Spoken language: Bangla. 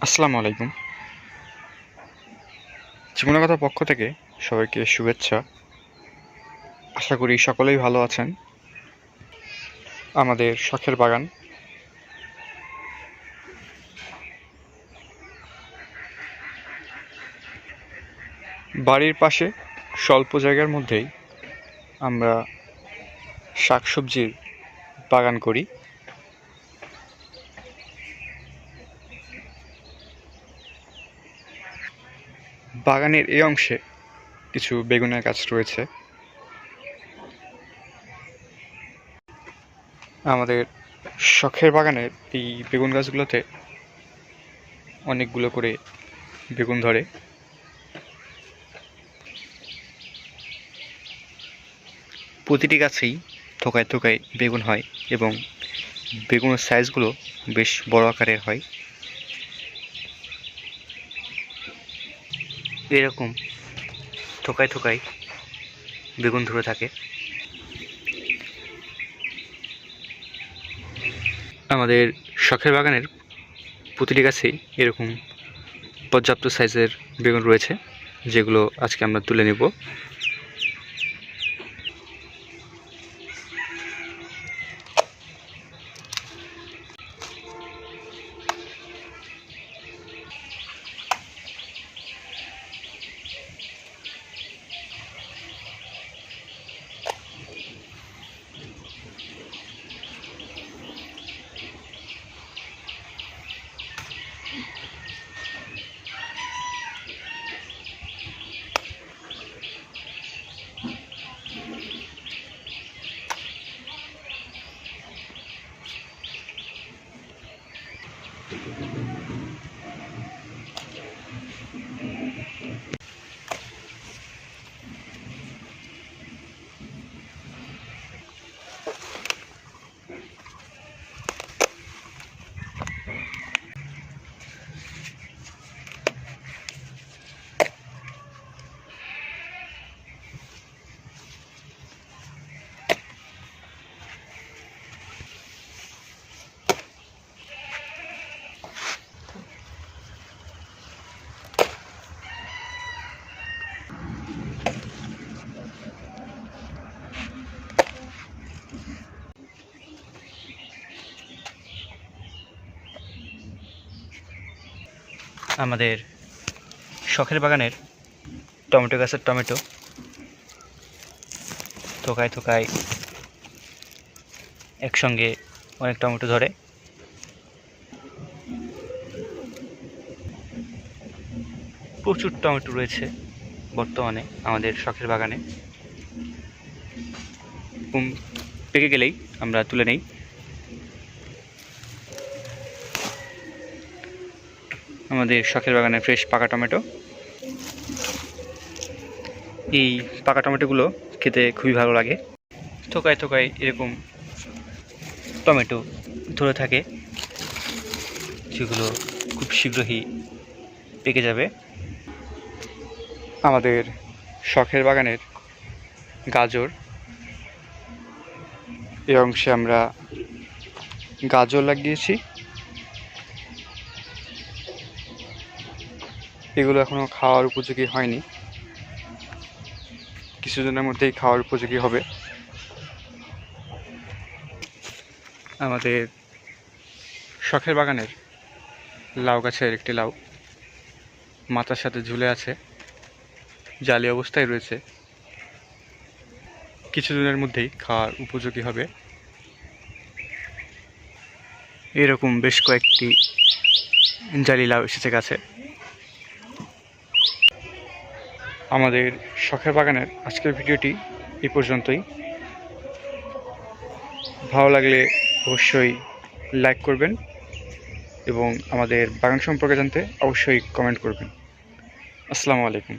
আসসালামু আলাইকুম। জীবনকথার পক্ষ থেকে সবাইকে শুভেচ্ছা। আশা করি সকলেই ভালো আছেন। আমাদের শখের বাগান, বাড়ির পাশে স্বল্প জায়গার মধ্যেই আমরা শাকসবজির বাগান করি। বাগানের এই অংশে কিছু বেগুনের গাছ রয়েছে। আমাদের শখের বাগানের এই বেগুন গাছগুলোতে অনেকগুলো করে বেগুন ধরে। প্রতিটি গাছেই থোকায় থোকায় বেগুন হয় এবং বেগুনের সাইজগুলো বেশ বড় আকারের হয়। এরকম থোকায় থোকায় বেগুন ধরে থাকে। আমাদের শখের বাগানের প্রতিটি গাছেই এরকম পর্যাপ্ত সাইজের বেগুন রয়েছে, যেগুলো আজকে আমরা তুলে নেব। আমাদের শখের বাগানের টমেটো গাছের টমেটো থোকায় থোকায় একসঙ্গে অনেক টমেটো ধরে। প্রচুর টমেটো রয়েছে বর্তমানে আমাদের শখের বাগানে। পেকে গেলেই আমরা তুলে নেই। আমাদের শখের বাগানে ফ্রেশ পাকা টমেটো। এই পাকা টমেটোগুলো খেতে খুবই ভালো লাগে। থোকায় থোকায় এরকম টমেটো ধরে থাকে, যেগুলো খুব শীঘ্রই পেকে যাবে। আমাদের শখের বাগানের গাজর, এই অংশে আমরা গাজর লাগিয়েছি। এগুলো এখনো খাওয়ার উপযোগী হয়নি, কিছুদিনের মধ্যেই খাওয়ার উপযোগী হবে। আমাদের শখের বাগানের লাউ গাছের একটি লাউ মাথার সাথে ঝুলে আছে, জালি অবস্থায় রয়েছে, কিছুদিনের মধ্যেই খাওয়ার উপযোগী হবে। এরকম বেশ কয়েকটি জালি লাউ এসেছে গাছে। আমাদের শখের বাগানের আজকের ভিডিওটি এই পর্যন্তই। ভালো লাগলে অবশ্যই লাইক করবেন এবং আমাদের বাগান সম্পর্কে জানতে অবশ্যই কমেন্ট করবেন। আসসালামু আলাইকুম।